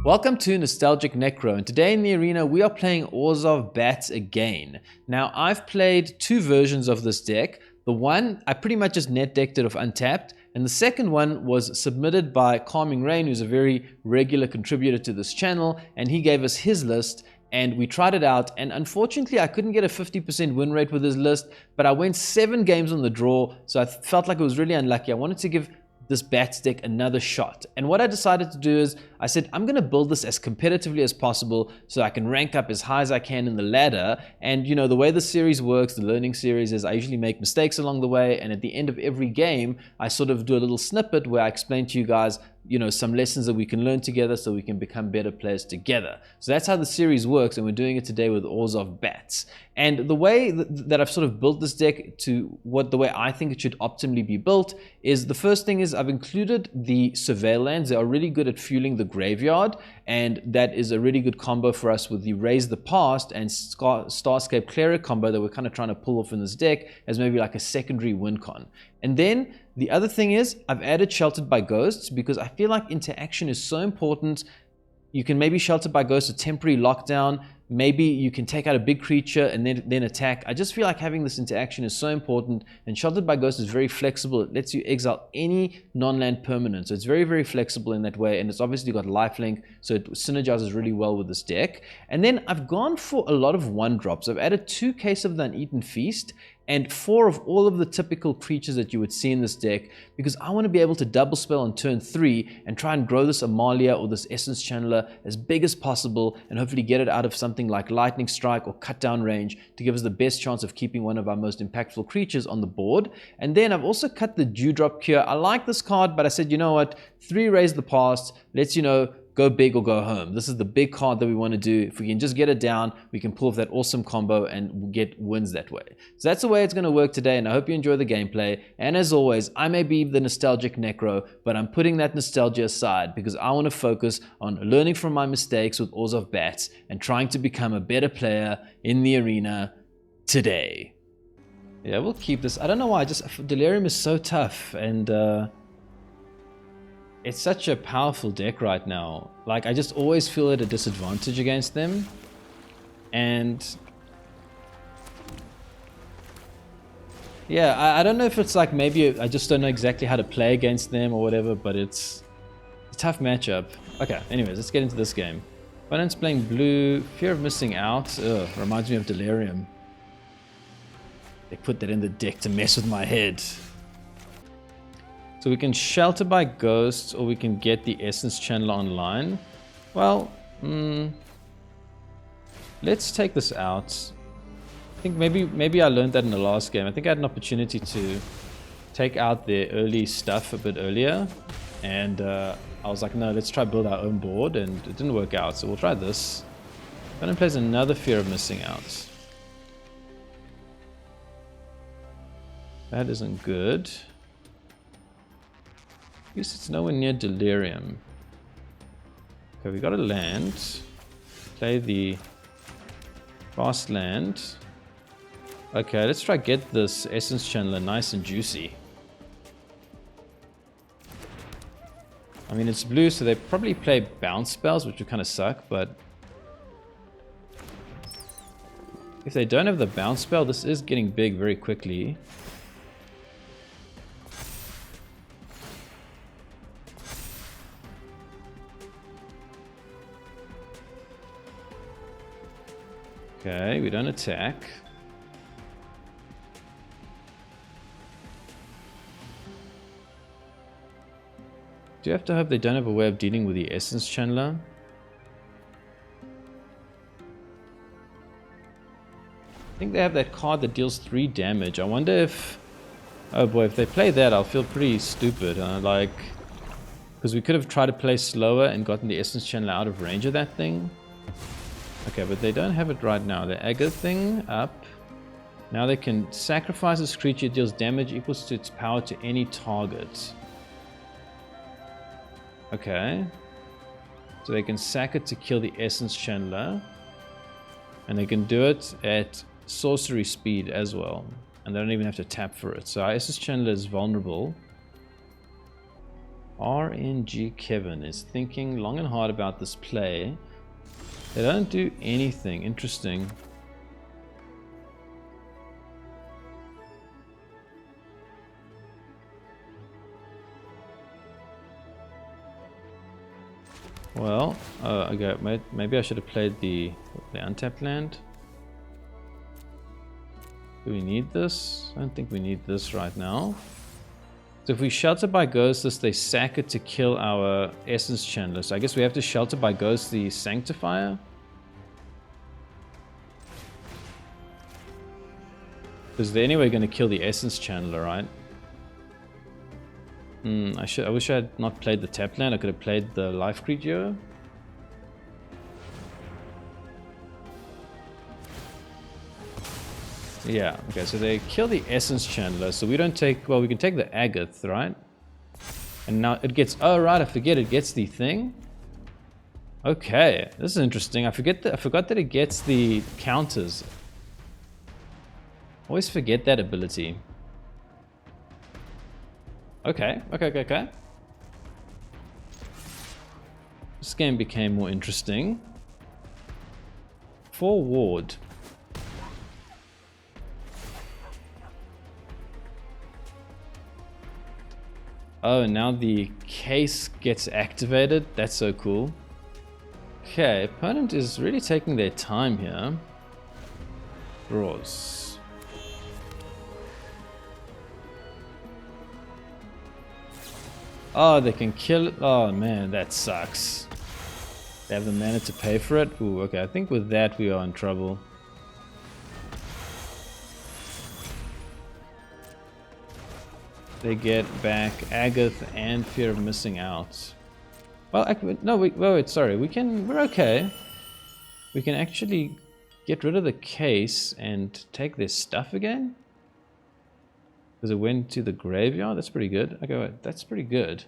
Welcome to Nostalgic Necro, and today in the arena we are playing Orzhov Bats again. Now I've played two versions of this deck. The one, I pretty much just net decked it off untapped, and the second one was submitted by Calming Rain, who's a very regular contributor to this channel, and he gave us his list, and we tried it out, and unfortunately I couldn't get a 50% win rate with his list, but I went 7 games on the draw, so I felt like it was really unlucky. I wanted to give this Bats deck another shot, and what I decided to do is I said I'm gonna build this as competitively as possible so I can rank up as high as I can in the ladder. And you know, the way the series works, the learning series, is I usually make mistakes along the way, and at the end of every game I sort of do a little snippet where I explain to you guys, you know, some lessons that we can learn together so we can become better players together. So that's how the series works, and we're doing it today with Orzhov Bats. And the way that I've sort of built this deck to the way I think it should optimally be built is, the first thing is I've included the Surveil lands. They are really good at fueling the graveyard, and that is a really good combo for us with the Raise the Past and Starscape Cleric combo that we're kind of trying to pull off in this deck as maybe like a secondary win con. And then the other thing is I've added Sheltered by Ghosts because I feel like interaction is so important. You can maybe Shelter by Ghosts a temporary lockdown. Maybe you can take out a big creature and then attack. I just feel like having this interaction is so important, and Sheltered by Ghosts is very flexible. It lets you exile any non-land permanent, so it's very, very flexible in that way, and it's obviously got lifelink, so it synergizes really well with this deck. And then I've gone for a lot of 1-drops. I've added 2 Caves of the Uneaten Feast and 4 of all of the typical creatures that you would see in this deck, because I want to be able to double spell on turn 3 and try and grow this Amalia or this Essence Channeler as big as possible, and hopefully get it out of something like Lightning Strike or Cut Down range to give us the best chance of keeping one of our most impactful creatures on the board. And then I've also cut the Dewdrop Cure. I like this card, but I said, you know what, 3 Raise the Past, let's, you know, go big or go home. This is the big card that we want to do. If we can just get it down, we can pull off that awesome combo and get wins that way. So that's the way it's going to work today, and I hope you enjoy the gameplay. And as always, I may be the nostalgic necro, but I'm putting that nostalgia aside because I want to focus on learning from my mistakes with Orzhov Bats and trying to become a better player in the arena today. Yeah, we'll keep this. I don't know why, Delirium is so tough, and it's such a powerful deck right now. Like, I just always feel at a disadvantage against them. And yeah, I don't know if it's like, maybe I just don't know exactly how to play against them or whatever, but it's a tough matchup. Okay, anyways, let's get into this game. Opponent's playing blue. Fear of Missing Out. Ugh, reminds me of Delirium. They put that in the deck to mess with my head. So we can Shelter by Ghosts, or we can get the Essence Channeler online. Well, let's take this out. I think maybe I learned that in the last game. I think I had an opportunity to take out their early stuff a bit earlier, and I was like, no, let's try build our own board, and it didn't work out. So we'll try this. Opponent plays another Fear of Missing Out. That isn't good. At least it's nowhere near Delirium. Okay, we got a land. Play the fast land. Okay, let's try get this Essence Channeler nice and juicy. I mean, it's blue, so they probably play bounce spells, which would kind of suck, but if they don't have the bounce spell, this is getting big very quickly. Okay, we don't attack. Do you have to hope they don't have a way of dealing with the Essence Channeler? I think they have that card that deals 3 damage. I wonder if... oh boy, if they play that, I'll feel pretty stupid. Like, because we could have tried to play slower and gotten the Essence Channeler out of range of that thing. Okay, but they don't have it right now. The Aggro thing up. Now they can sacrifice this creature. It deals damage equals to its power to any target. Okay. So they can sack it to kill the Essence Channeler. And they can do it at sorcery speed as well. And they don't even have to tap for it. So our Essence Channeler is vulnerable. RNG Kevin is thinking long and hard about this play. They don't do anything interesting. Well, okay, maybe I should have played the untapped land. Do we need this? I don't think we need this right now. So if we Shelter by Ghost, they sack it to kill our Essence Channeler. So I guess we have to Shelter by Ghost the Sanctifier. Because they're anyway going to kill the Essence Channeler, right? I wish I had not played the tap land. I could have played the Lifecreed Duo. Yeah, okay, so they kill the Essence Channeler, so we don't take, well, we can take the Agate, right? And now it gets, oh right, I forget, it gets the thing? Okay, this is interesting. I forgot that it gets the counters. Always forget that ability. Okay. This game became more interesting. 4 ward. Oh, now the case gets activated. That's so cool. Okay, opponent is really taking their time here. Draws. Oh, they can kill it. Oh man, that sucks. They have the mana to pay for it. Ooh, okay, I think with that we are in trouble. They get back Agatha and Fear of Missing Out. Well, no, wait, sorry. We're okay. We can actually get rid of the case and take their stuff again. Because it went to the graveyard. That's pretty good. Okay, wait, that's pretty good.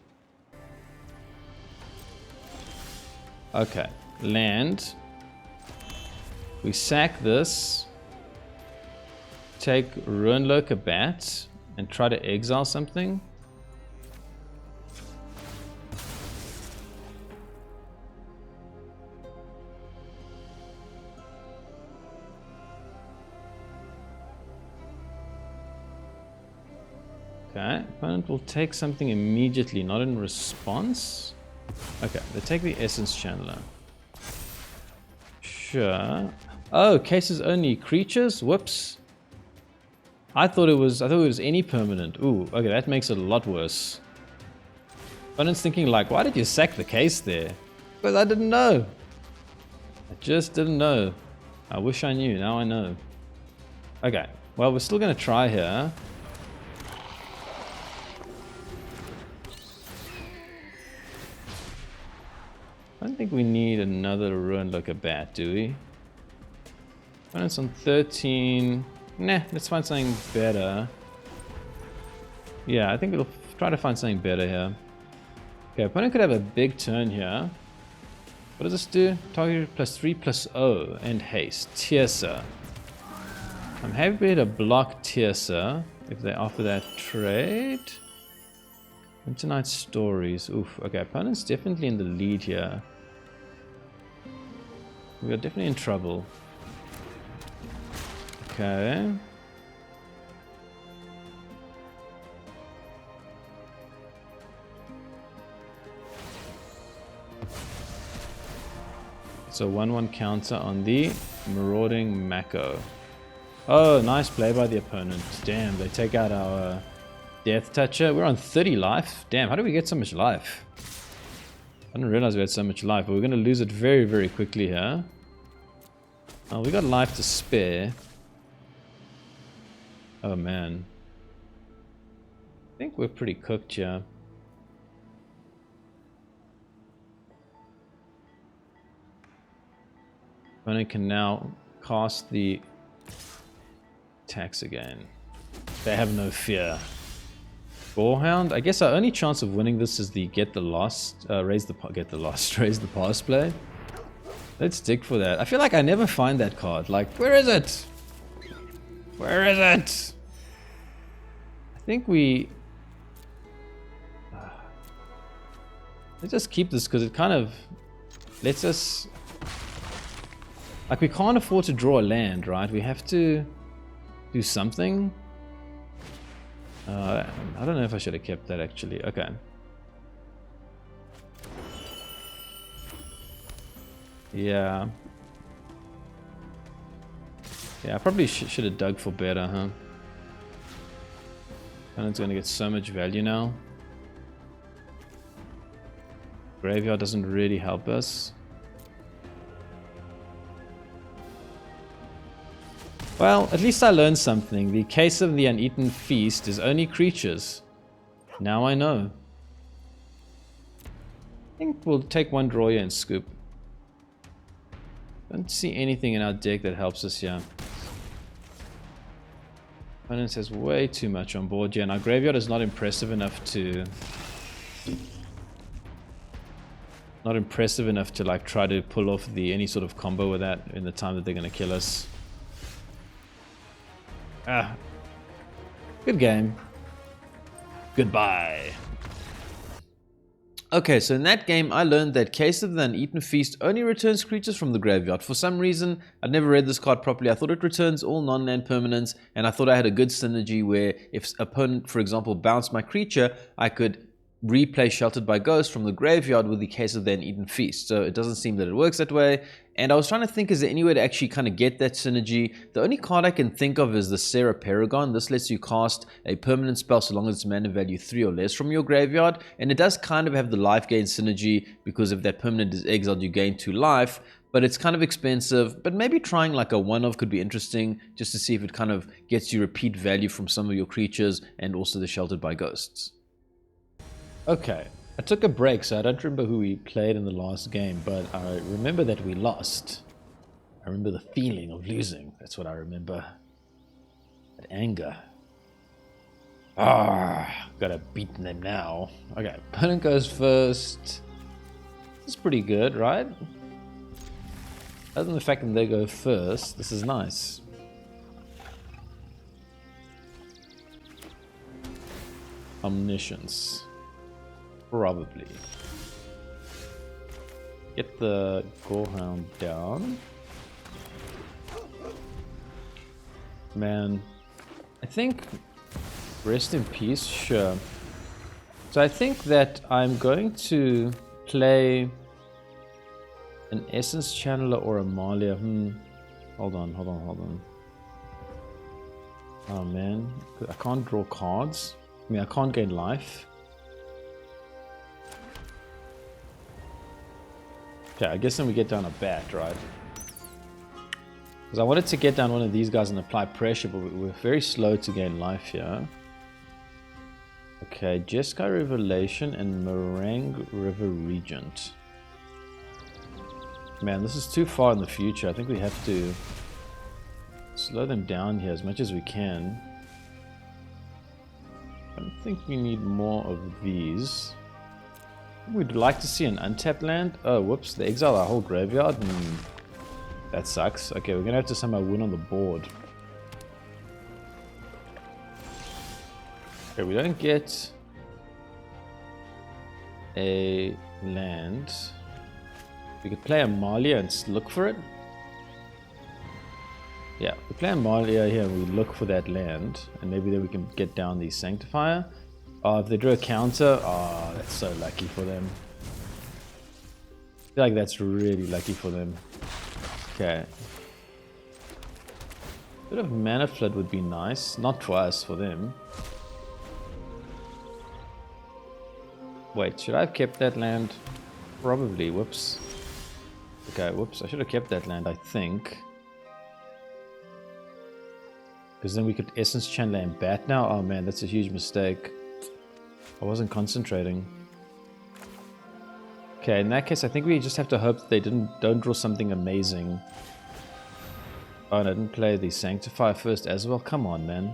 Okay, land. We sack this. Take Ruin-Lurker Bat. And try to exile something. Okay, opponent will take something immediately, not in response. Okay, they take the Essence Channeler. Sure. Oh, cases only creatures? Whoops. I thought it was any permanent. Ooh, okay, that makes it a lot worse. Opponent's thinking like, why did you sack the case there? Because I didn't know. I just didn't know. I wish I knew, now I know. Okay, well, we're still gonna try here. I don't think we need another Ruin-Lurker Bat, do we? Opponent's on 13. Nah, let's find something better. Yeah, I think we'll try to find something better here. Okay, opponent could have a big turn here. What does this do? Target +3/+0 and haste. Tiersa. I'm happy to block Tiersa if they offer that trade. Internight Stories. Oof, okay, opponent's definitely in the lead here. We are definitely in trouble. Okay. So 1/1 counter on the Marauding Mako. Oh, nice play by the opponent. Damn, they take out our Death Toucher. We're on 30 life. Damn, how do we get so much life? I didn't realize we had so much life, but we're going to lose it very, very quickly here. Oh, we got life to spare. Oh man, I think we're pretty cooked here. Opponent can now cast the attacks again. They have no fear. Gorehound. I guess our only chance of winning this is the raise the pass play. Let's dig for that. I feel like I never find that card. Like, where is it? Where is it? I think we... Let's just keep this because it kind of lets us... Like, we can't afford to draw a land, right? We have to do something. I don't know if I should have kept that, actually. Okay. Yeah. Yeah, I probably should have dug for better, huh? And it's going to get so much value now. Graveyard doesn't really help us. Well, at least I learned something. The case of the Uneaten feast is only creatures. Now I know. I think we'll take one draw here and scoop. Don't see anything in our deck that helps us here. Opponent has way too much on board here, and our graveyard is not impressive enough to... like try to pull off any sort of combo with that in the time that they're going to kill us. Ah, good game. Goodbye. Okay, so in that game I learned that Case of the Uneaten Feast only returns creatures from the graveyard. For some reason, I'd never read this card properly. I thought it returns all non-land permanents, and I thought I had a good synergy where if opponent, for example, bounced my creature, I could replay Sheltered by Ghost from the graveyard with the Case of the Uneaten Feast. So it doesn't seem that it works that way. And I was trying to think, is there any way to actually kind of get that synergy? The only card I can think of is the Sarah Paragon. This lets you cast a permanent spell so long as it's mana value 3 or less from your graveyard. And it does kind of have the life gain synergy, because if that permanent is exiled, you gain 2 life. But it's kind of expensive. But maybe trying like a one-of could be interesting, just to see if it kind of gets you repeat value from some of your creatures and also the Sheltered by Ghosts. Okay, I took a break, so I don't remember who we played in the last game, but I remember that we lost. I remember the feeling of losing. That's what I remember. That anger. Gotta beat them now. Okay, opponent goes first. This is pretty good, right? Other than the fact that they go first, this is nice. Omniscience. Probably. Get the Gorehound down. Man, I think rest in peace, sure. So I think that I'm going to play an Essence Channeler or Amalia. Hold on. Oh man, I can't draw cards. I mean, I can't gain life. Okay, I guess then we get down a bat, right? Because I wanted to get down one of these guys and apply pressure, but we're very slow to gain life here. Okay, Jeskai Revelation and Meringue River Regent. Man, this is too far in the future. I think we have to slow them down here as much as we can. I don't think we need more of these. We'd like to see an untapped land. Oh, whoops, they exile our whole graveyard. That sucks. Okay, we're gonna have to somehow win on the board. Okay, we don't get a land. We could play Amalia and look for it. Yeah, we play Amalia here and we look for that land. And maybe then we can get down the Sanctifier. If they draw a counter, that's so lucky for them. I feel like that's really lucky for them. Okay. A bit of mana flood would be nice. Not for us, for them. Wait, should I have kept that land? Probably. Whoops. Okay, whoops. I should have kept that land, I think. Because then we could Essence Channeler and Bat now. Oh man, that's a huge mistake. I wasn't concentrating. Okay, in that case, I think we just have to hope that they don't draw something amazing. Oh, and I didn't play the Sanctifier first as well. Come on, man.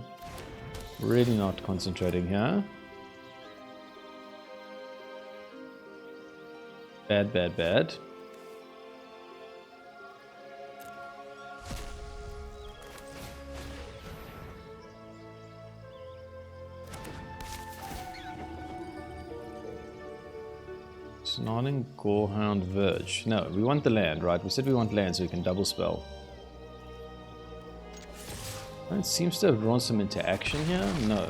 Really not concentrating here. Bad. Snarling Gorehound Verge. No, we want the land, right? We said we want land so we can double spell. It seems to have drawn some interaction here. No.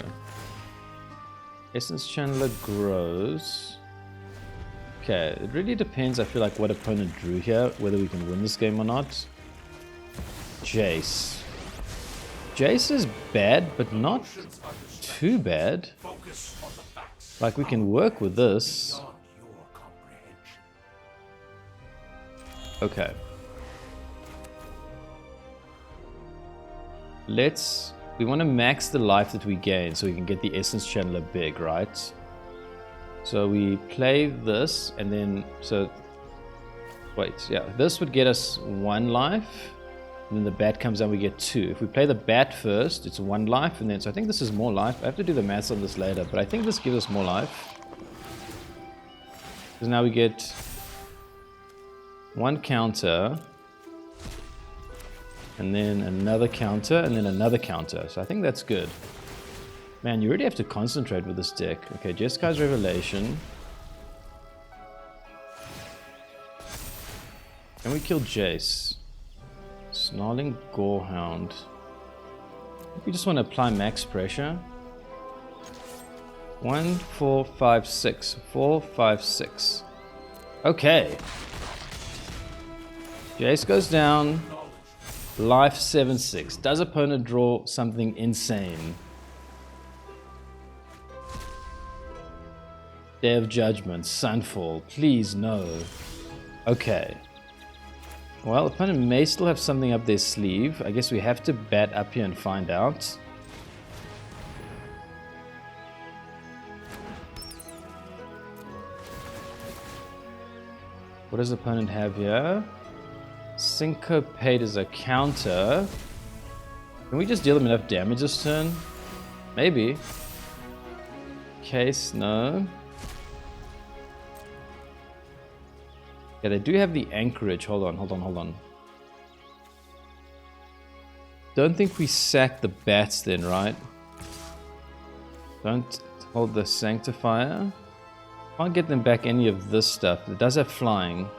Essence Channeler grows. Okay, it really depends, I feel like, what opponent drew here, whether we can win this game or not. Jace. Jace is bad, but not too bad. Like, we can work with this. Okay. We want to max the life that we gain so we can get the Essence Channeler big, right? So we play this and then, this would get us 1 life. And then the bat comes down, we get 2. If we play the bat first, it's 1 life, and then, so I think this is more life. I have to do the maths on this later, but I think this gives us more life. Because now we get 1 counter, and then another counter, and then another counter. So I think that's good. Man, you really have to concentrate with this deck. Okay, Jeskai Revelation. Can we kill Jace? Snarling Gorehound. We just want to apply max pressure. 1, 4, 5, 6. 4, 5, 6. Okay. Jace goes down. Life 7, 6. Does opponent draw something insane? Day of Judgment, Sunfall. Please no. Okay. Well, opponent may still have something up their sleeve. I guess we have to bat up here and find out. What does the opponent have here? Syncopate as a counter. Can we just deal them enough damage this turn? Maybe. Case, no. Yeah, they do have the anchorage. Hold on. Don't think we sack the bats then, right? Don't hold the Sanctifier. Can't get them back any of this stuff. It does have flying.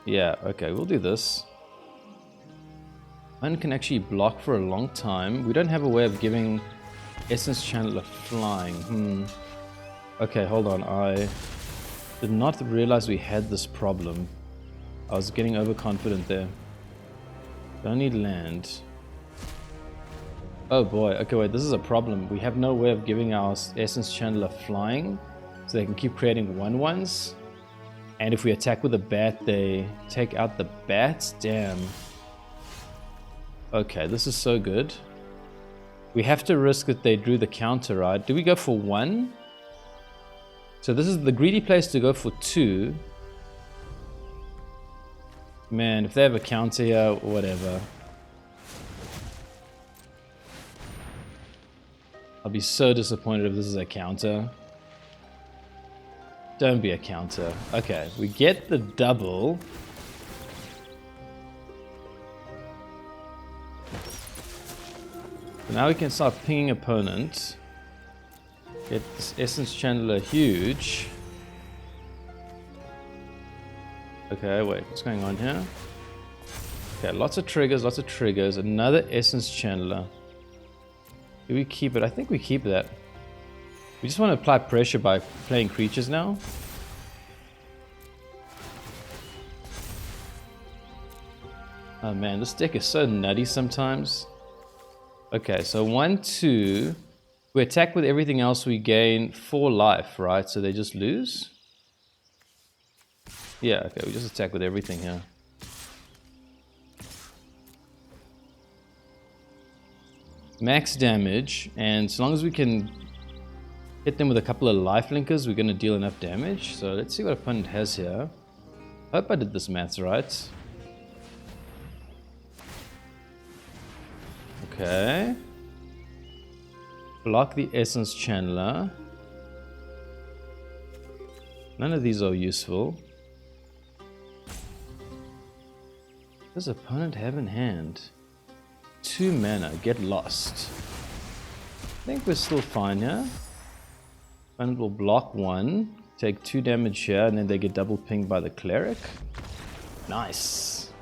Yeah, okay, we'll do this. One can actually block for a long time. We don't have a way of giving Essence Channeler flying. Okay, hold on. I did not realize we had this problem. I was getting overconfident there. Don't need land. Oh boy, okay, wait, this is a problem. We have no way of giving our Essence Channeler flying, so they can keep creating 1/1s. And if we attack with a bat, they take out the bats? Damn. Okay, this is so good. We have to risk that they drew the counter, right? Do we go for 1? So this is the greedy place to go for 2. Man, if they have a counter here, whatever. I'll be so disappointed if this is a counter. Don't be a counter. Okay, we get the double. So now we can start pinging opponent. Get this Essence Channeler huge. Okay, wait, what's going on here? Okay, lots of triggers. Another Essence Channeler. Do we keep it? I think we keep that. We just want to apply pressure by playing creatures now. Oh man, this deck is so nutty sometimes. Okay, so 1, 2. We attack with everything else, we gain 4 life, right? So they just lose? Yeah, okay, we just attack with everything here. Max damage, and so long as we can hit them with a couple of life linkers, we're going to deal enough damage. So let's see what opponent has here. I hope I did this maths right. Okay. Block the Essence Channeler. None of these are useful. What does opponent have in hand? 2 mana, get lost. I think we're still fine here. Opponent will block 1. Take 2 damage here, and then they get double pinged by the Cleric. Nice.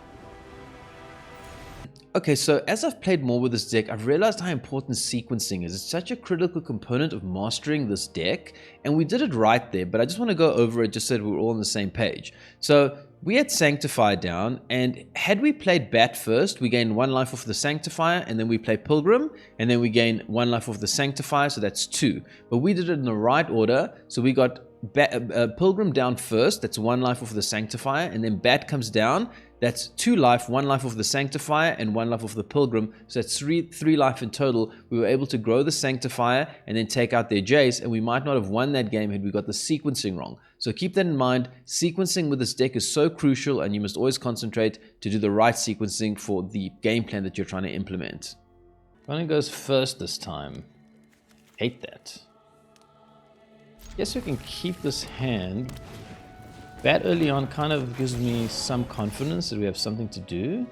Okay, so as I've played more with this deck, I've realized how important sequencing is. It's such a critical component of mastering this deck, and we did it right there, but I just want to go over it just so that we're all on the same page. So we had Sanctifier down, and had we played Bat first, we gain 1 life off the Sanctifier, and then we play Pilgrim, and then we gain 1 life off the Sanctifier, so that's 2. But we did it in the right order, so we got Pilgrim down first, that's 1 life off the Sanctifier, and then Bat comes down, that's 2 life, 1 life of the Sanctifier, and 1 life of the Pilgrim. So that's 3 life in total. We were able to grow the Sanctifier and then take out their Jace, and we might not have won that game had we got the sequencing wrong. So keep that in mind. Sequencing with this deck is so crucial, and you must always concentrate to do the right sequencing for the game plan that you're trying to implement. Opponent goes first this time. Hate that. Guess we can keep this hand. Bat early on kind of gives me some confidence that we have something to do.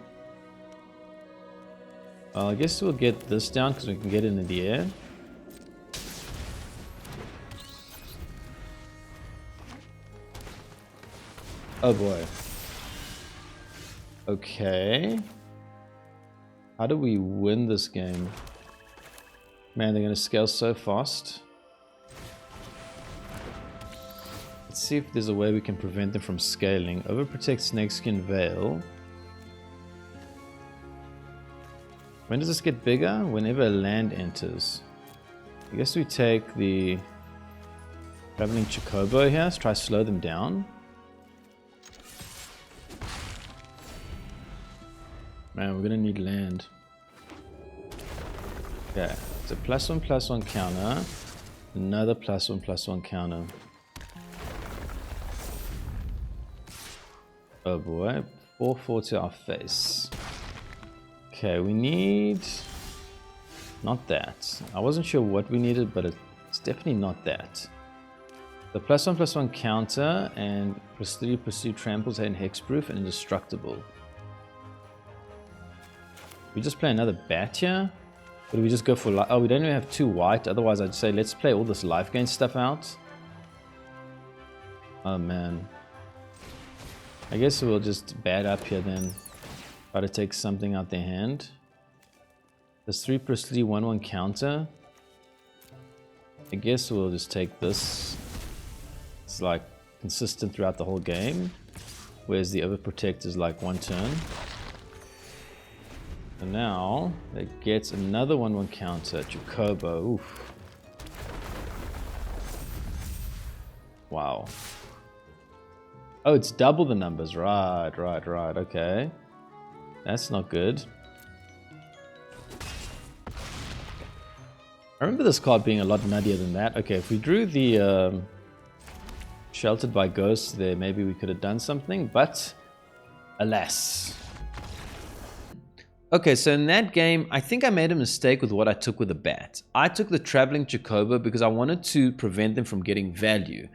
Well, I guess we'll get this down because we can get it in the air. Oh boy. Okay. How do we win this game? Man, they're going to scale so fast. Let's see if there's a way we can prevent them from scaling. Overprotect Snakeskin Veil. When does this get bigger? Whenever a land enters. I guess we take the Traveling Chocobo here. Let's try to slow them down. Man, we're gonna need land. Okay, it's a +1/+1 counter. Another +1/+1 counter. Oh boy, 4/4 to our face. Okay, we need... not that. I wasn't sure what we needed, but it's definitely not that. The +1/+1 counter and +3 pursue tramples and hexproof and indestructible. We just play another bat here? Or do we just go for... oh, we don't even have 2 white. Otherwise, I'd say let's play all this life gain stuff out. Oh man. I guess we'll just bat up here then. Try to take something out their hand. There's 3/3 1/1 counter. I guess we'll just take this. It's like consistent throughout the whole game. Whereas the overprotect is like 1 turn. And now it gets another 1/1 counter. Chocobo. Oof. Wow. Oh, it's double the numbers. Right. Okay. That's not good. I remember this card being a lot nuttier than that. Okay, if we drew the Sheltered by Ghosts there, maybe we could have done something, but alas. Okay, so in that game, I think I made a mistake with what I took with the bat. I took the Traveling Chocobo because I wanted to prevent them from getting value.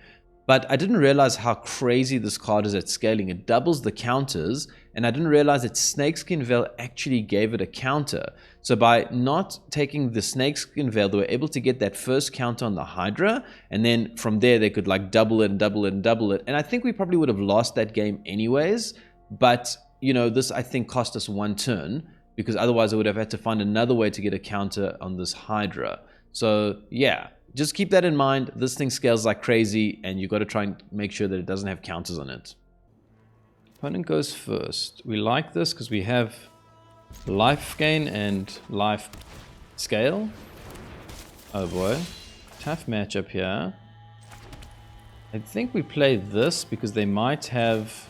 But I didn't realize how crazy this card is at scaling. It doubles the counters, and I didn't realize that Snakeskin Veil actually gave it a counter. So by not taking the Snakeskin Veil, they were able to get that first counter on the Hydra, and then from there they could like double it and double it and double it. And I think we probably would have lost that game anyways, but you know, this I think cost us 1 turn, because otherwise I would have had to find another way to get a counter on this Hydra. So yeah. Just keep that in mind. This thing scales like crazy, and you got to try and make sure that it doesn't have counters on it. Opponent goes first. We like this because we have life gain and life scale. Oh boy. Tough matchup here. I think we play this because they might have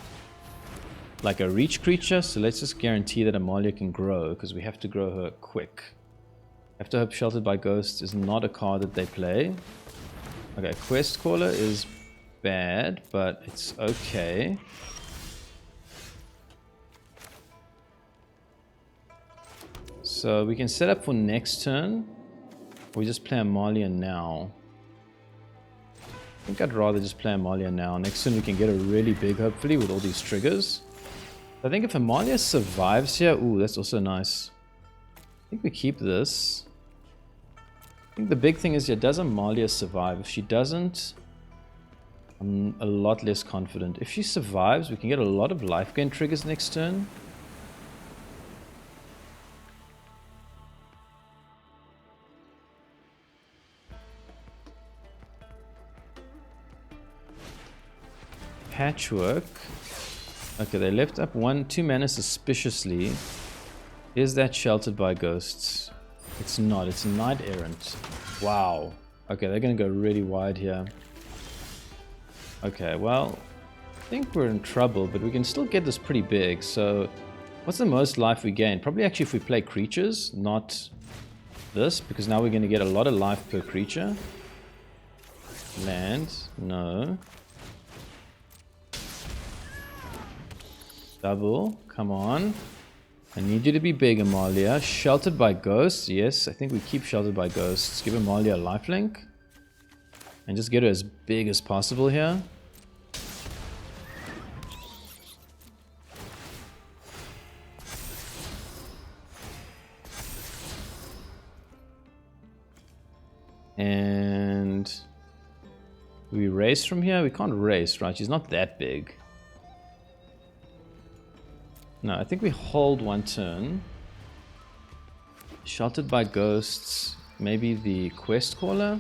like a reach creature. So let's just guarantee that Amalia can grow because we have to grow her quick. I have to hope Sheltered by Ghosts is not a card that they play. Okay, Quest Caller is bad, but it's okay. So we can set up for next turn. We just play Amalia now. I think I'd rather just play Amalia now. Next turn we can get a really big, hopefully, with all these triggers. I think if Amalia survives here... ooh, that's also nice. I think we keep this. I think the big thing is here, does Amalia survive? If she doesn't, I'm a lot less confident. If she survives, we can get a lot of life gain triggers next turn. Patchwork. Okay, they left up 2 mana suspiciously. Is that sheltered by ghosts? It's not. It's a Knight Errant. Wow. Okay, they're going to go really wide here. Okay, well, I think we're in trouble, but we can still get this pretty big. So, what's the most life we gain? Probably actually if we play creatures, not this, because now we're going to get a lot of life per creature. Land. No. Double. Come on. I need you to be big, Amalia. Sheltered by ghosts. Yes, I think we keep sheltered by ghosts. Give Amalia a lifelink. And just get her as big as possible here. And do we race from here? We can't race, right? She's not that big. No, I think we hold 1 turn. Sheltered by ghosts. Maybe the quest caller.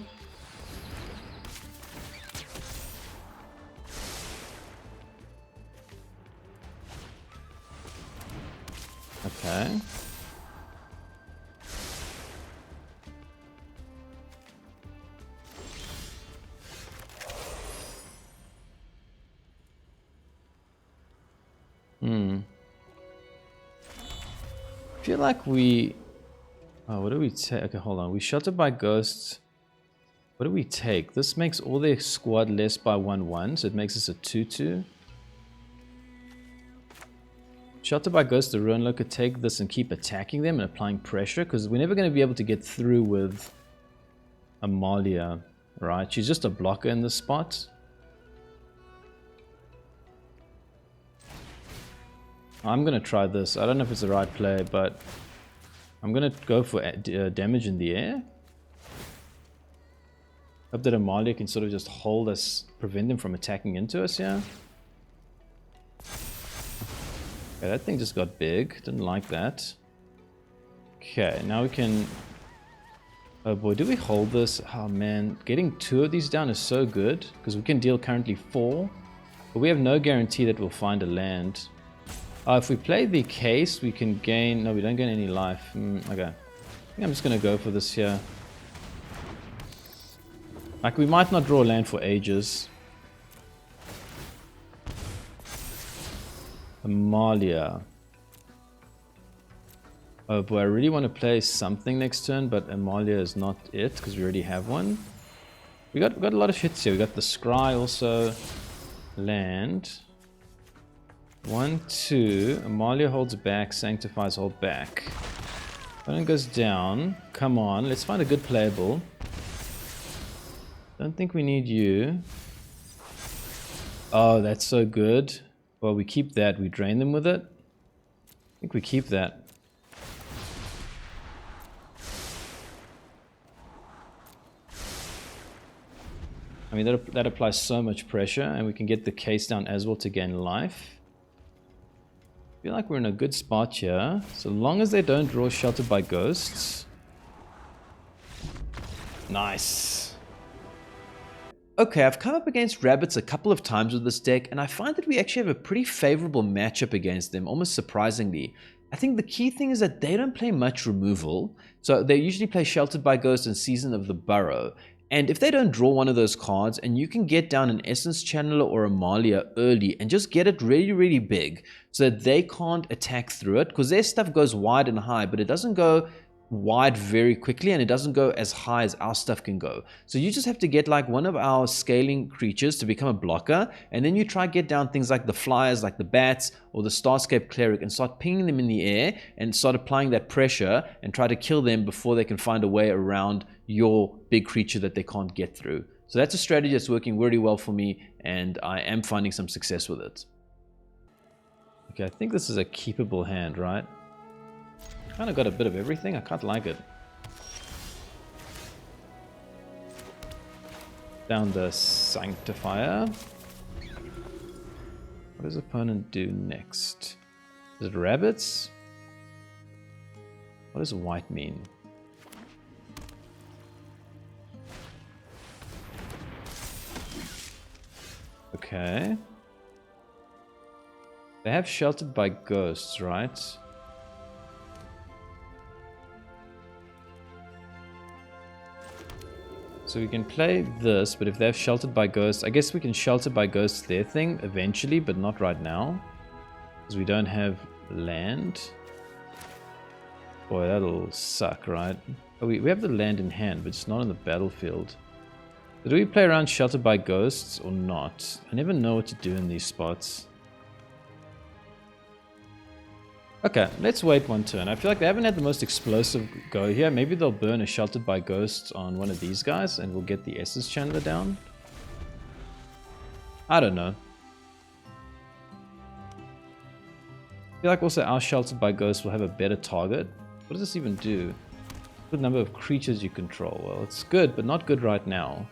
Okay. I feel like we... Oh, what do we take? Okay, hold on. We sheltered by ghosts. What do we take? This makes all their squad less by 1/1, so it makes us a 2/2. Sheltered by ghosts, the Ruin-Lurker take this and keep attacking them and applying pressure, because we're never going to be able to get through with Amalia, right? She's just a blocker in this spot. I'm going to try this. I don't know if it's the right play, but I'm going to go for damage in the air. Hope that Amalia can sort of just hold us, prevent them from attacking into us here. Okay, that thing just got big. Didn't like that. Okay, now we can... Oh boy, do we hold this? Oh man, getting 2 of these down is so good, because we can deal currently 4. But we have no guarantee that we'll find a land. If we play the case, we can gain... No, we don't gain any life. Okay. I think I'm just going to go for this here. Like, we might not draw land for ages. Amalia. Oh boy, I really want to play something next turn, but Amalia is not it, because we already have one. We got a lot of hits here. We got the Scry also. Land. 1, 2. Amalia holds back. Sanctifies hold back. One goes down. Come on. Let's find a good playable. Don't think we need you. Oh, that's so good. Well, we keep that. We drain them with it. I think we keep that. I mean, that applies so much pressure, and we can get the case down as well to gain life. I feel like we're in a good spot here. So long as they don't draw sheltered by ghosts. Nice. Okay, I've come up against rabbits a couple of times with this deck, and I find that we actually have a pretty favorable matchup against them, almost surprisingly. I think the key thing is that they don't play much removal. So they usually play Sheltered by Ghosts and Season of the Burrow. And if they don't draw one of those cards, and you can get down an Essence Channeler or Amalia early and just get it really, really big so that they can't attack through it, because their stuff goes wide and high, but it doesn't go wide very quickly, and it doesn't go as high as our stuff can go. So you just have to get like one of our scaling creatures to become a blocker, and then you try get down things like the flyers, like the bats or the Starscape Cleric, and start pinging them in the air and start applying that pressure and try to kill them before they can find a way around your big creature that they can't get through. So that's a strategy that's working really well for me, and I am finding some success with it. Okay, I think this is a keepable hand, right? Kind of got a bit of everything. I can't like it. Down the Sanctifier. What does opponent do next? Is it rabbits? What does white mean? Okay. They have Sheltered by Ghosts, right? So we can play this, but if they have Sheltered by Ghosts, I guess we can Shelter by Ghosts their thing eventually, but not right now. Because we don't have land. Boy, that'll suck, right? Oh, we have the land in hand, but it's not on the battlefield. So do we play around Sheltered by Ghosts or not? I never know what to do in these spots. Okay, let's wait one turn. I feel like they haven't had the most explosive go here. Maybe they'll burn a Sheltered by Ghosts on one of these guys and we'll get the Essence Channeler down. I don't know. I feel like also our Sheltered by Ghosts will have a better target. What does this even do? Good number of creatures you control. Well, it's good, but not good right now.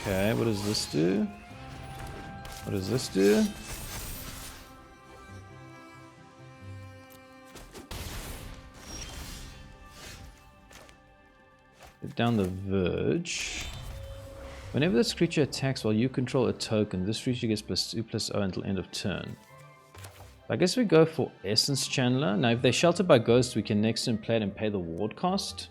Okay, what does this do? What does this do? Down the Verge. Whenever this creature attacks while you control a token, this creature gets +2/+0 until end of turn. I guess we go for Essence Channeler. Now if they Shelter by Ghost, we can next turn play it and pay the ward cost.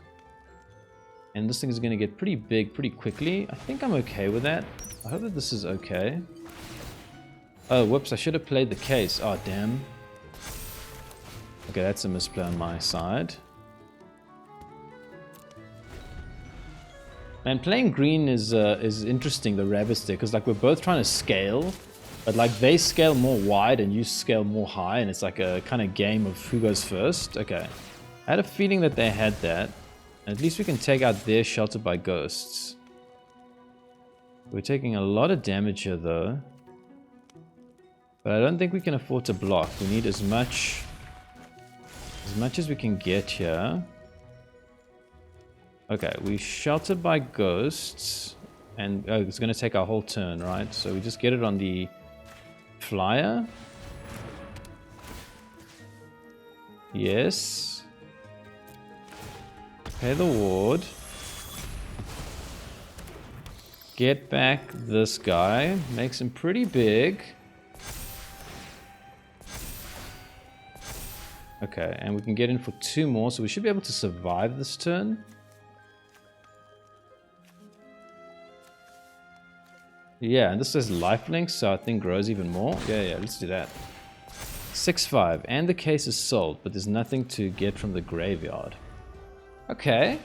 And this thing is going to get pretty big pretty quickly. I think I'm okay with that. I hope that this is okay. Oh, whoops, I should have played the case. Oh, damn. Okay, that's a misplay on my side. And playing green is interesting, the rabbits there, because like we're both trying to scale, but like they scale more wide and you scale more high, and it's like a kind of game of who goes first. Okay, I had a feeling that they had that. At least we can take out their Shelter by Ghosts. We're taking a lot of damage here though, but I don't think we can afford to block. We need as much as we can get here. Okay, we Shelter by Ghosts, and oh, it's going to take our whole turn, right? So we just get it on the flyer. Yes. Pay the ward. Get back this guy. Makes him pretty big. Okay, and we can get in for 2 more, so we should be able to survive this turn. Yeah, and this says lifelink, so I think grows even more. Yeah, let's do that. 6/5, and the case is sold, but there's nothing to get from the graveyard. Okay.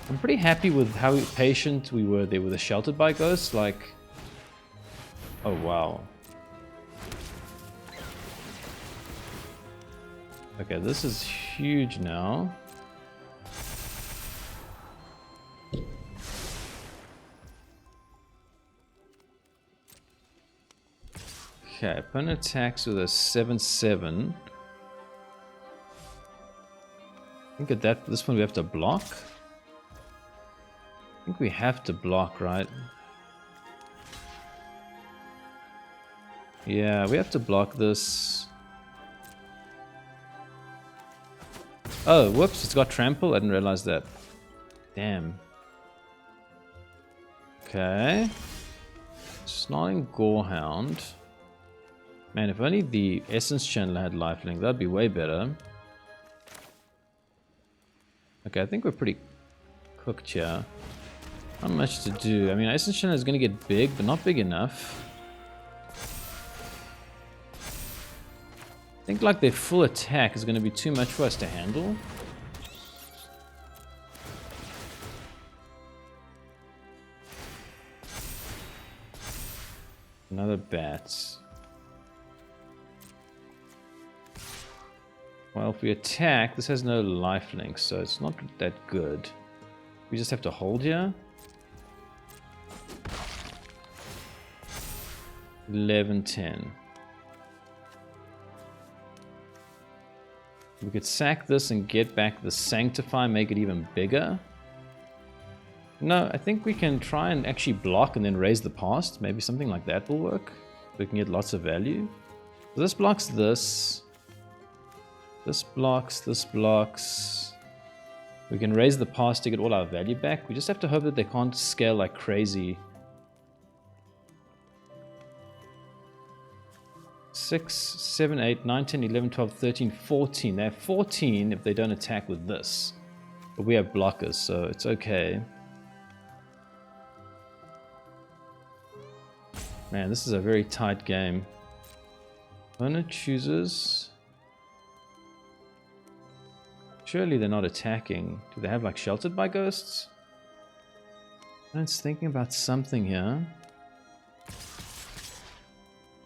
I'm pretty happy with how patient we were there with the Sheltered by Ghosts. Like, oh wow. Okay, this is huge now. Okay, opponent attacks with a 7/7. I think at this point we have to block. I think we have to block, right? Yeah, we have to block this. Oh, whoops, it's got trample. I didn't realize that. Damn. Okay. Snarling Gorehound. Man, if only the Essence Channeler had lifelink, that'd be way better. Okay, I think we're pretty cooked here. Not much to do. I mean, Essence Channeler is going to get big, but not big enough. I think like their full attack is going to be too much for us to handle. Another bat. Well, if we attack, this has no lifelink, so it's not that good. We just have to hold here. 11/10. We could sack this and get back the Sanctify, make it even bigger. No, I think we can try and actually block and then raise the past. Maybe something like that will work. We can get lots of value. So this blocks this. This blocks, this blocks. We can raise the past to get all our value back. We just have to hope that they can't scale like crazy. 6, 7, 8, 9, 10, 11, 12, 13, 14. They have 14 if they don't attack with this. But we have blockers, so it's okay. Man, this is a very tight game. Opponent chooses... Surely they're not attacking. Do they have like Sheltered by Ghosts? Opponent's thinking about something here.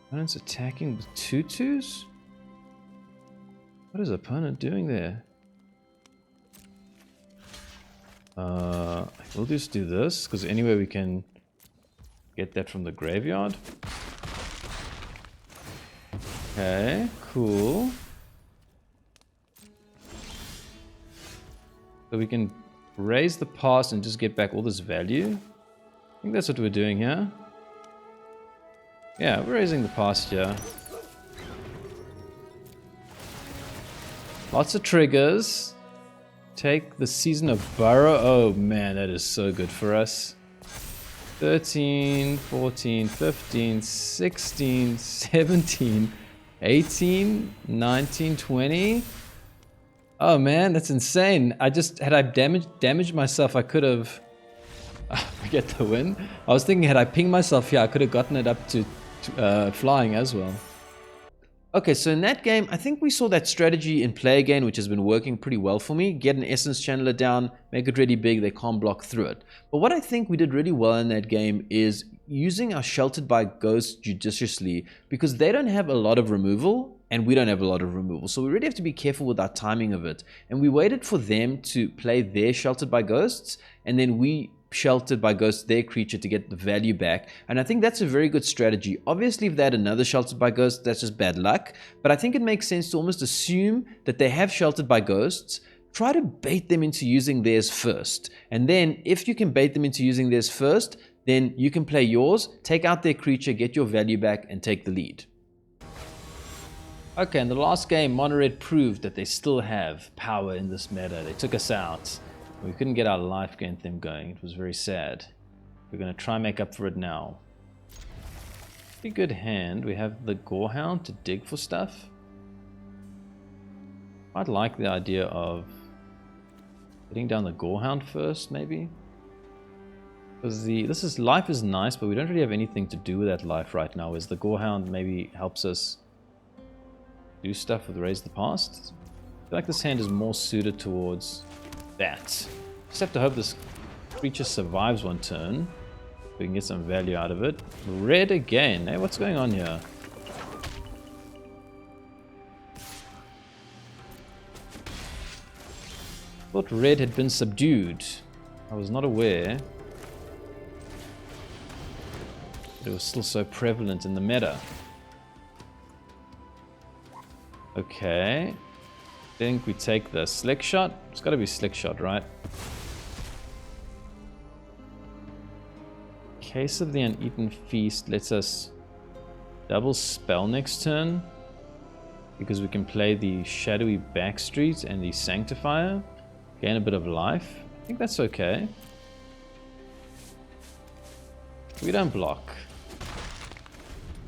Opponent's attacking with 2/2s? What is opponent doing there? We'll just do this, because anyway we can get that from the graveyard. Okay, cool. So we can raise the past and just get back all this value. I think that's what we're doing here. Yeah, we're raising the past here. Lots of triggers. Take the Season of Burrow. Oh man, that is so good for us. 13, 14, 15, 16, 17, 18, 19, 20. Oh man, that's insane. Had I damaged myself, I could have... get the win. I was thinking, had I pinged myself here, I could have gotten it up to flying as well. Okay, so in that game, I think we saw that strategy in play again, which has been working pretty well for me. Get an Essence Channeler down, make it really big, they can't block through it. But what I think we did really well in that game is using our Sheltered by Ghosts judiciously, because they don't have a lot of removal, and we don't have a lot of removal. So we really have to be careful with our timing of it. And we waited for them to play their Sheltered by Ghosts, and then we Sheltered by Ghosts their creature to get the value back. And I think that's a very good strategy. Obviously, if they had another Sheltered by Ghosts, that's just bad luck. But I think it makes sense to almost assume that they have Sheltered by Ghosts, try to bait them into using theirs first. And then if you can bait them into using theirs first, then you can play yours, take out their creature, get your value back, and take the lead. Okay, in the last game, Mono-Red proved that they still have power in this meta. They took us out. We couldn't get our life gain thing going. It was very sad. We're going to try and make up for it now. Pretty good hand. We have the Gorehound to dig for stuff. I'd like the idea of getting down the Gorehound first, maybe. Because life is nice, but we don't really have anything to do with that life right now. As the Gorehound maybe helps us do stuff with Raise the Past. I feel like this hand is more suited towards that. Just have to hope this creature survives one turn. We can get some value out of it. Red again. Hey, what's going on here? Thought red had been subdued. I was not aware that it was still so prevalent in the meta. Okay. I think we take the Slick Shot. It's got to be Slick Shot, right? Case of the Uneaten Feast lets us double spell next turn, because we can play the Shadowy Backstreet and the Sanctifier, gain a bit of life. I think that's okay. We don't block.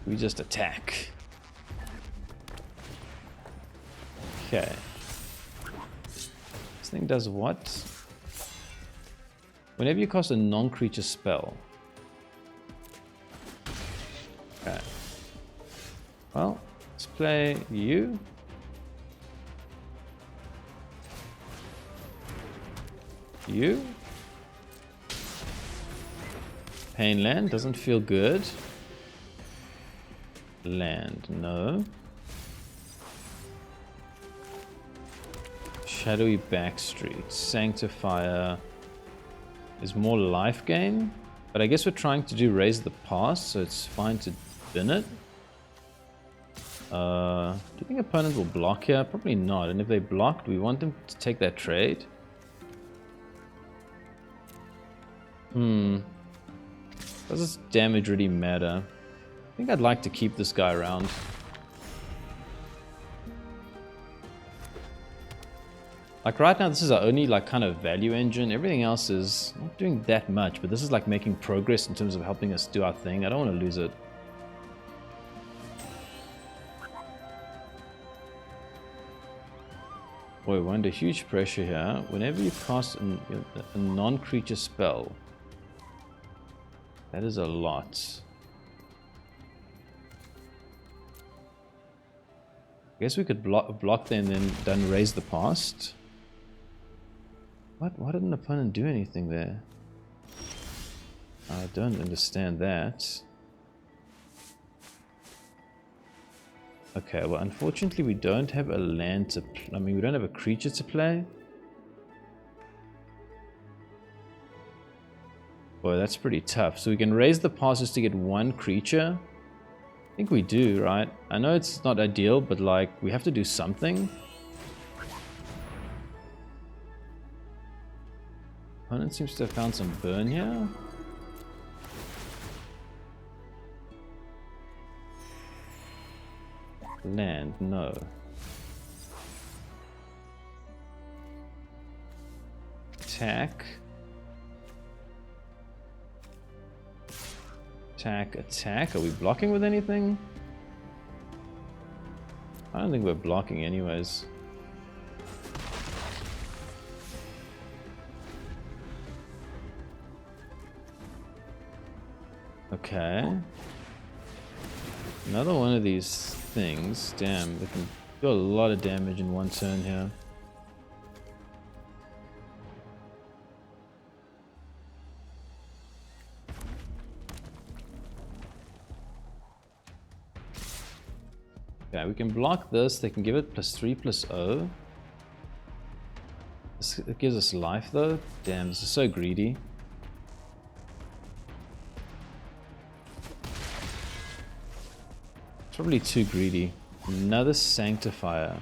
We just attack. Okay. This thing does what? Whenever you cast a non-creature spell. Okay. Well, let's play you. You. Pain land doesn't feel good. Land, no. Shadowy Backstreet. Sanctifier is more life gain, but I guess we're trying to do Raise the Past, so it's fine to bin it. Do you think opponent will block here? Probably not. And if they block, do we want them to take that trade? Does this damage really matter? I think I'd like to keep this guy around. Like right now, this is our only like kind of value engine. Everything else is not doing that much, but this is like making progress in terms of helping us do our thing. I don't want to lose it. Boy, we're under huge pressure here. Whenever you cast a non-creature spell, that is a lot. I guess we could block there and then raise the past. What? Why didn't the opponent do anything there? I don't understand that. Okay, well, unfortunately, we don't have a land to I mean, we don't have a creature to play. Boy, that's pretty tough. So we can raise the pass just to get one creature. I think we do, right? I know it's not ideal, but like, we have to do something. Opponent seems to have found some burn here. Land, no. Attack. Attack, attack. Are we blocking with anything? I don't think we're blocking anyways. Okay. Another one of these things. Damn, they can do a lot of damage in one turn here. Okay, we can block this. They can give it +3/+0. It gives us life though. Damn, this is so greedy. Probably too greedy. Another Sanctifier.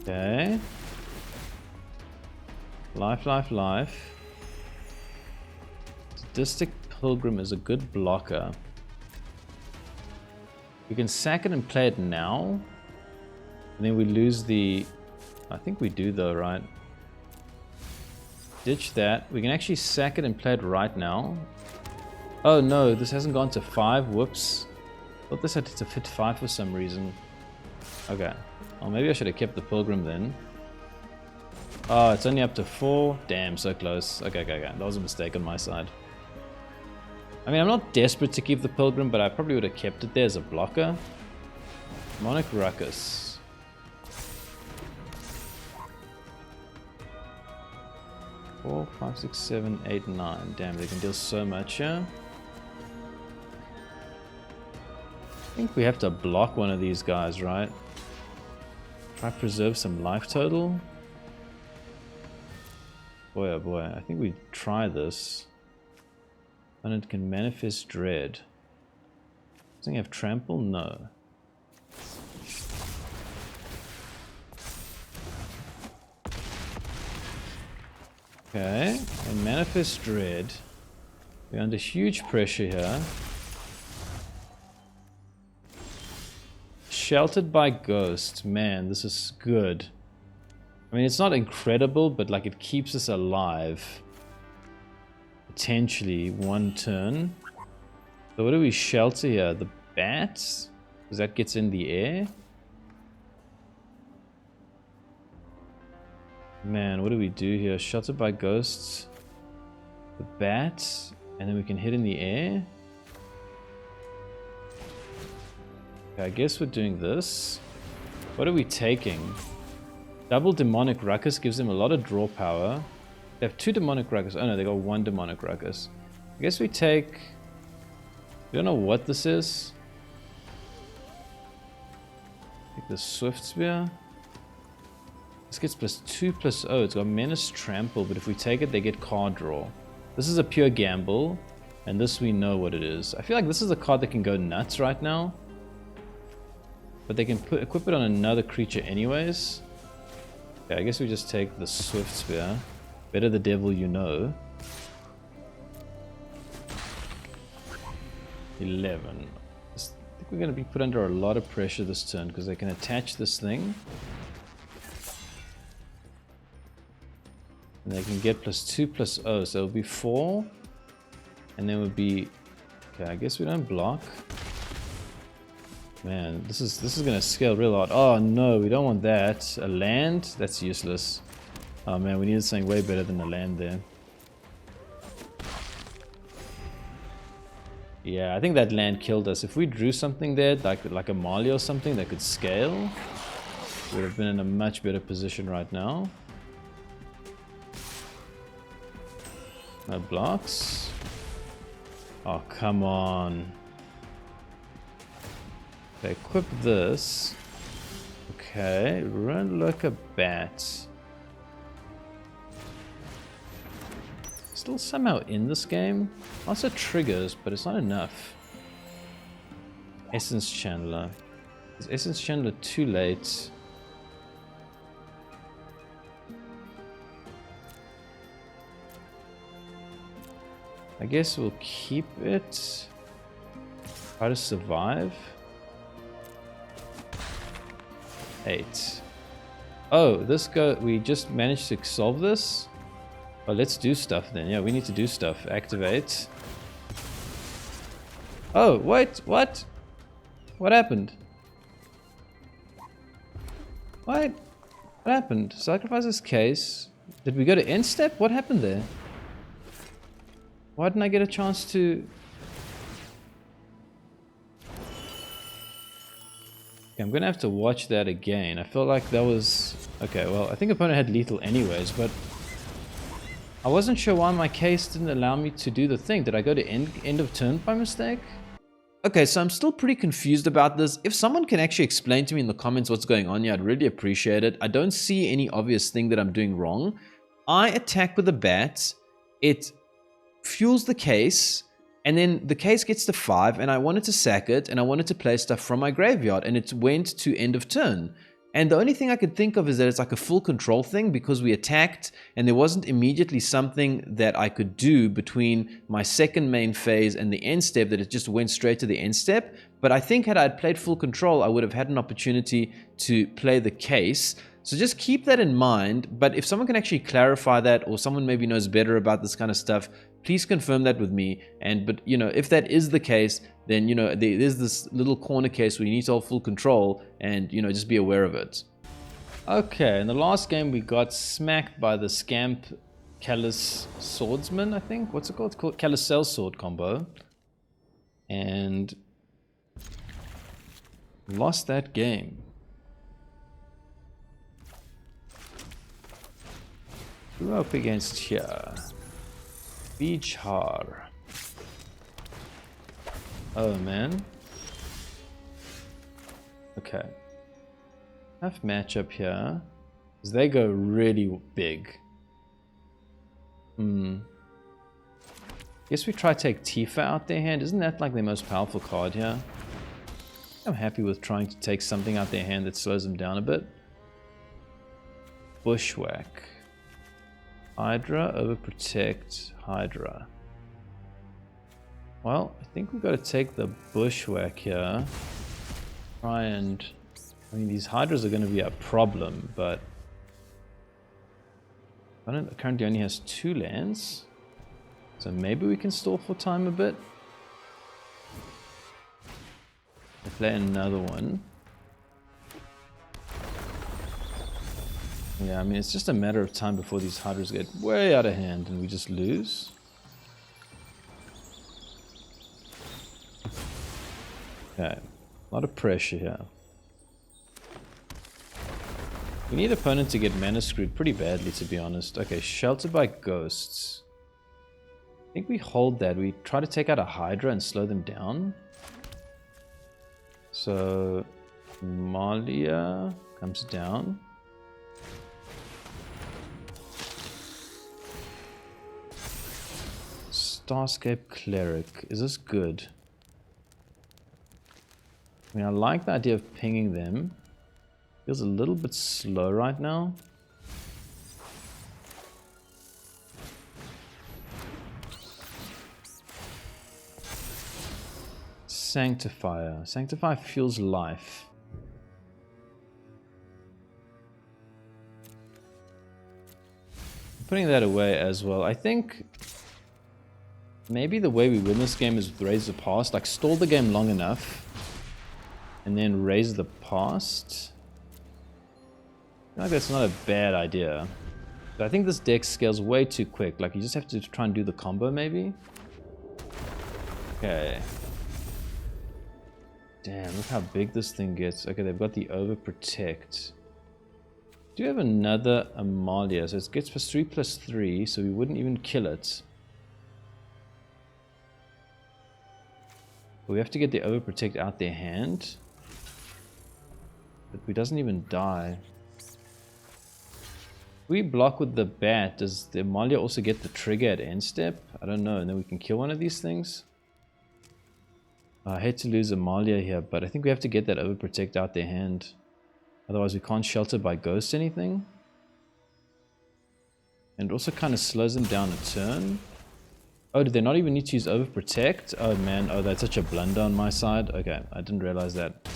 Okay. Life, life, life. Sadistic Pilgrim is a good blocker. We can sack it and play it now. And then we lose the... I think we do though, right? Ditch that. We can actually sack it and play it right now. Oh no, this hasn't gone to 5. Whoops. Thought this had to fit 5 for some reason. Okay. Well, maybe I should have kept the Pilgrim then. Oh, it's only up to 4. Damn, so close. Okay. That was a mistake on my side. I mean, I'm not desperate to keep the Pilgrim, but I probably would have kept it there as a blocker. Demonic Ruckus. 4, 5, 6, 7, 8, 9. Damn, they can deal so much here. I think we have to block one of these guys, right? Try to preserve some life total. Boy, oh boy. I think we try this. And it can manifest dread. Does it have trample? No. Okay, and manifest dread. We're under huge pressure here. Sheltered by ghosts. Man, this is good. I mean, it's not incredible, but like it keeps us alive. Potentially one turn. So what do we shelter here? The bats? Because that gets in the air. Man, what do we do here? Sheltered by ghosts. The bats. And then we can hit in the air. Okay, I guess we're doing this. What are we taking? Double Demonic Ruckus gives them a lot of draw power. They have 2 Demonic Ruckus. Oh no, they got 1 Demonic Ruckus. I guess we take... We don't know what this is. Take the Swift Spear. This gets +2/+0. It's got Menace Trample, but if we take it, they get card draw. This is a pure gamble. And this we know what it is. I feel like this is a card that can go nuts right now. But they can equip it on another creature anyways. Okay, I guess we just take the Swift Spear. Better the devil you know. 11. I think we're going to be put under a lot of pressure this turn because they can attach this thing. And they can get +2/+0, so it'll be 4. And then it would be... Okay, I guess we don't block. Man, this is gonna scale real hard. Oh no, we don't want that. A land? That's useless. Oh man, we needed something way better than a land there. Yeah, I think that land killed us. If we drew something there, like Amalia or something that could scale, we would have been in a much better position right now. No blocks. Oh, come on. Okay, equip this. Okay, Ruin-Lurker Bat. Still somehow in this game. Also triggers, but it's not enough. Essence Channeler. Is Essence Channeler too late? I guess we'll keep it. Try to survive. 8. Oh, this go. We just managed to solve this. Oh, let's do stuff then. Yeah, we need to do stuff. Activate. Oh, wait, what? What happened? What? What happened? Sacrifice this case. Did we go to end step? What happened there? Why didn't I get a chance to... Okay, I'm gonna have to watch that again. I felt like that was... Okay, well, I think opponent had lethal anyways, but... I wasn't sure why my case didn't allow me to do the thing. Did I go to end of turn by mistake? Okay, so I'm still pretty confused about this. If someone can actually explain to me in the comments what's going on here, I'd really appreciate it. I don't see any obvious thing that I'm doing wrong. I attack with a bat. It fuels the case, and then the case gets to 5, and I wanted to sack it, and I wanted to play stuff from my graveyard, and it went to end of turn. And the only thing I could think of is that it's like a full control thing because we attacked and there wasn't immediately something that I could do between my second main phase and the end step, that it just went straight to the end step. But I think had I played full control, I would have had an opportunity to play the case. So just keep that in mind. But if someone can actually clarify that, or someone maybe knows better about this kind of stuff, please confirm that with me. But you know, if that is the case, then you know there's this little corner case where you need to hold full control, and you know, just be aware of it. Okay, in the last game we got smacked by the Scamp Callous Swordsman, I think. What's it called? It's called Callous Sellsword combo. And lost that game. We're up against here. Beachhar. Oh man. Okay. Tough matchup here. Because they go really big. Guess we try to take Tifa out their hand. Isn't that like their most powerful card here? I'm happy with trying to take something out their hand that slows them down a bit. Bushwhack. Hydra, overprotect, Hydra. Well, I think we've got to take the Bushwhack here. Try and... I mean, these Hydras are going to be a problem, but... Opponent currently only has 2 lands. So maybe we can stall for time a bit. We'll play another one. Yeah, I mean, it's just a matter of time before these Hydras get way out of hand and we just lose. Okay, a lot of pressure here. We need opponent to get mana screwed pretty badly, to be honest. Okay, Sheltered by Ghosts. I think we hold that. We try to take out a Hydra and slow them down. So, Amalia comes down. Starscape Cleric. Is this good? I mean, I like the idea of pinging them. Feels a little bit slow right now. Sanctifier. Sanctifier fuels life. Putting that away as well. I think maybe the way we win this game is with Raise the Past. Like, stall the game long enough and then raise the past. I think that's not a bad idea. But I think this deck scales way too quick. Like, you just have to try and do the combo maybe. Okay. Damn, look how big this thing gets. Okay, they've got the Overprotect. Do you have another Amalia? So it gets +3/+3, so we wouldn't even kill it. But we have to get the Overprotect out their hand. But we doesn't even die. If we block with the bat, does the Amalia also get the trigger at end step? I don't know, and then we can kill one of these things. I hate to lose Amalia here, but I think we have to get that Overprotect out their hand. Otherwise we can't shelter by ghost anything. And it also kind of slows them down a turn. Oh, did they not even need to use Overprotect? Oh man, oh that's such a blunder on my side. Okay, I didn't realize that.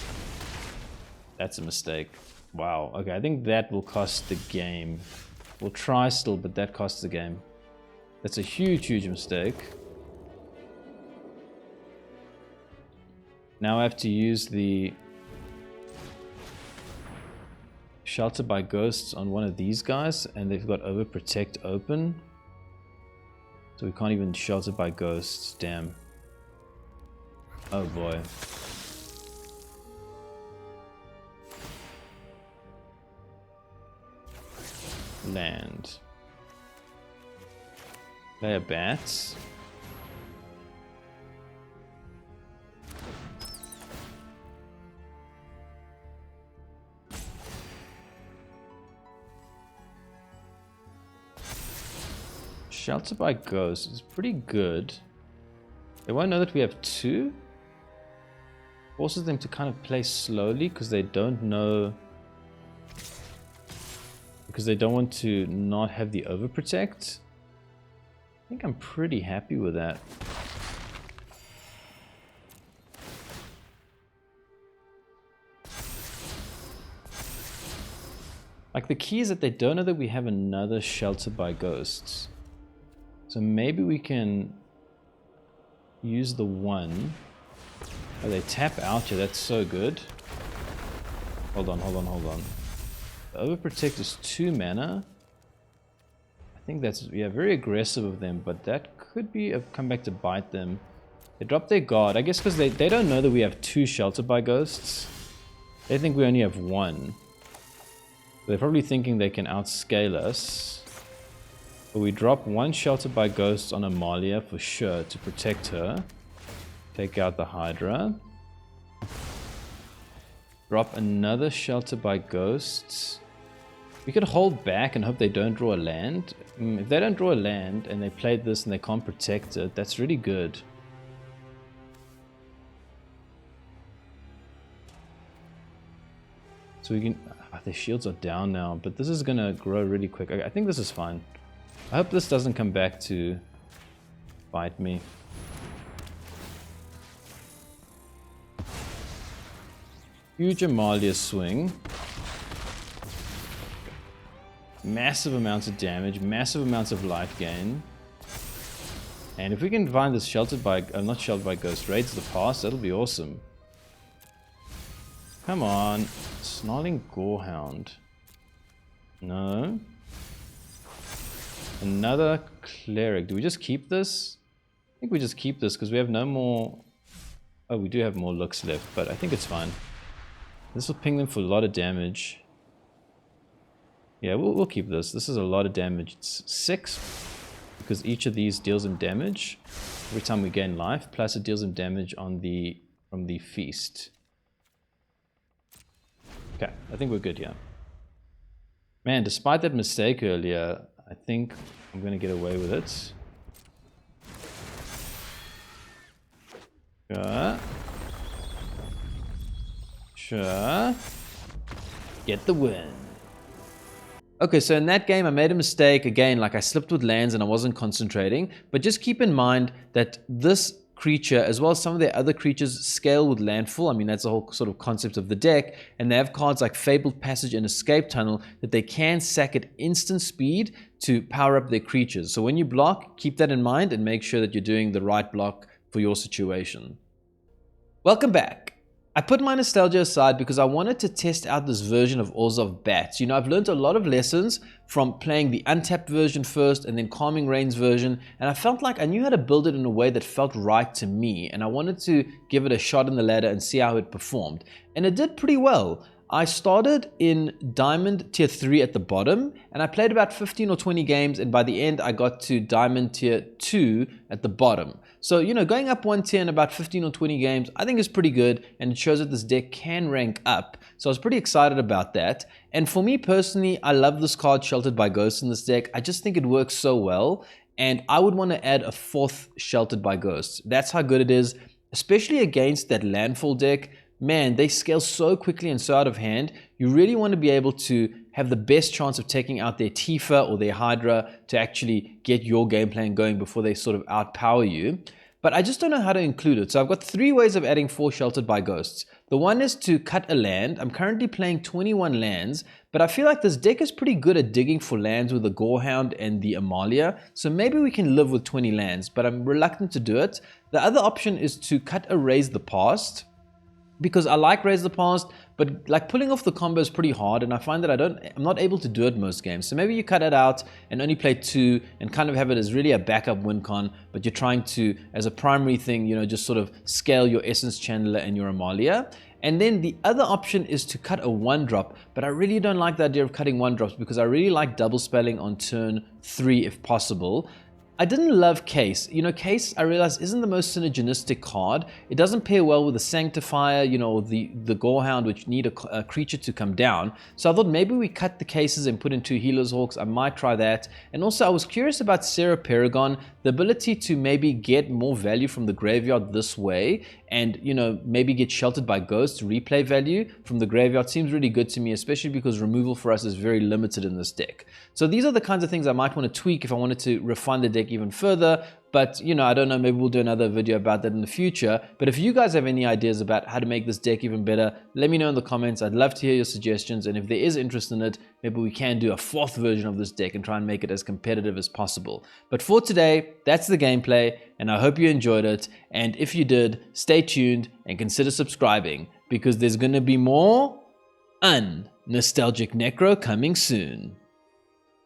That's a mistake. Wow, okay, I think that will cost the game. We'll try still, but that costs the game. That's a huge, huge mistake. Now I have to use the Shelter by Ghosts on one of these guys, and they've got Overprotect open. So we can't even Shelter by Ghosts, damn. Oh boy. Land. Play a Bats. Shelter by Ghost is pretty good. They won't know that we have two. Forces them to kind of play slowly because they don't know. Because they don't want to not have the Overprotect. I think I'm pretty happy with that. Like, the key is that they don't know that we have another Shelter by Ghosts. So maybe we can use the one. Oh, they tap out here. That's so good. Hold on, hold on, hold on. The Overprotect is 2 mana. I think that's, yeah, very aggressive of them, but that could be a comeback to bite them. They drop their guard. I guess because they don't know that we have 2 Shelter by Ghosts. They think we only have 1. They're probably thinking they can outscale us. But we drop 1 Shelter by Ghosts on Amalia for sure to protect her. Take out the Hydra. Drop another Shelter by Ghosts. We could hold back and hope they don't draw a land. If they don't draw a land and they played this and they can't protect it, that's really good. So we can... their shields are down now, but this is going to grow really quick. I think this is fine. I hope this doesn't come back to bite me. Huge Amalia swing. Massive amounts of damage, massive amounts of life gain. And if we can find this sheltered by, not sheltered by Ghost, Raids the Past, that'll be awesome. Come on. Snarling Gorehound. No. Another Cleric. Do we just keep this? I think we just keep this because we have no more... Oh, we do have more looks left, but I think it's fine. This will ping them for a lot of damage. Yeah, we'll keep this. This is a lot of damage. It's 6 because each of these deals them damage every time we gain life, plus it deals them damage on from the feast. Okay, I think we're good here. Man, despite that mistake earlier, I think I'm going to get away with it. Sure. Sure. Get the win. Okay, so in that game, I made a mistake. Again, like I slipped with lands and I wasn't concentrating. But just keep in mind that this creature, as well as some of their other creatures, scale with Landfall. I mean, that's the whole sort of concept of the deck. And they have cards like Fabled Passage and Escape Tunnel that they can sack at instant speed to power up their creatures. So when you block, keep that in mind and make sure that you're doing the right block for your situation. Welcome back. I put my nostalgia aside because I wanted to test out this version of Orzhov Bats. You know, I've learned a lot of lessons from playing the untapped version first and then Calming Rains version, and I felt like I knew how to build it in a way that felt right to me, and I wanted to give it a shot in the ladder and see how it performed. And it did pretty well. I started in Diamond Tier 3 at the bottom, and I played about 15 or 20 games, and by the end I got to Diamond Tier 2 at the bottom. So, you know, going up one tier in about 15 or 20 games, I think is pretty good, and it shows that this deck can rank up. So I was pretty excited about that. And for me personally, I love this card, Sheltered by Ghosts, in this deck. I just think it works so well, and I would want to add a 4th Sheltered by Ghosts. That's how good it is, especially against that Landfall deck. Man, they scale so quickly and so out of hand. You really want to be able to have the best chance of taking out their Tifa or their Hydra to actually get your game plan going before they sort of outpower you. But I just don't know how to include it. So I've got 3 ways of adding 4 Sheltered by Ghosts. The one is to cut a land. I'm currently playing 21 lands, but I feel like this deck is pretty good at digging for lands with the Gorehound and the Amalia. So maybe we can live with 20 lands, but I'm reluctant to do it. The other option is to cut Erase the Past, because I like Raise the Past, but like pulling off the combo is pretty hard, and I find that I'm not able to do it most games. So maybe you cut it out and only play 2 and kind of have it as really a backup win con, but you're trying to, as a primary thing, you know, just sort of scale your Essence Channeler and your Amalia. And then the other option is to cut a 1-drop, but I really don't like the idea of cutting 1-drops because I really like double spelling on turn 3 if possible. I didn't love Case. You know, Case, I realized, isn't the most synergistic card. It doesn't pair well with the Sanctifier, you know, the Gorehound, which need a creature to come down. So I thought maybe we cut the Cases and put in 2 Healer's Hawks. I might try that. And also, I was curious about Sarah Paragon, the ability to maybe get more value from the graveyard this way, and, you know, maybe get Sheltered by Ghosts, replay value from the graveyard seems really good to me, especially because removal for us is very limited in this deck. So these are the kinds of things I might want to tweak if I wanted to refine the deck even further. But, you know, I don't know, maybe we'll do another video about that in the future. But if you guys have any ideas about how to make this deck even better, let me know in the comments. I'd love to hear your suggestions. And if there is interest in it, maybe we can do a 4th version of this deck and try and make it as competitive as possible. But for today, that's the gameplay, and I hope you enjoyed it. And if you did, stay tuned and consider subscribing, because there's going to be more Nostalgic Necro coming soon.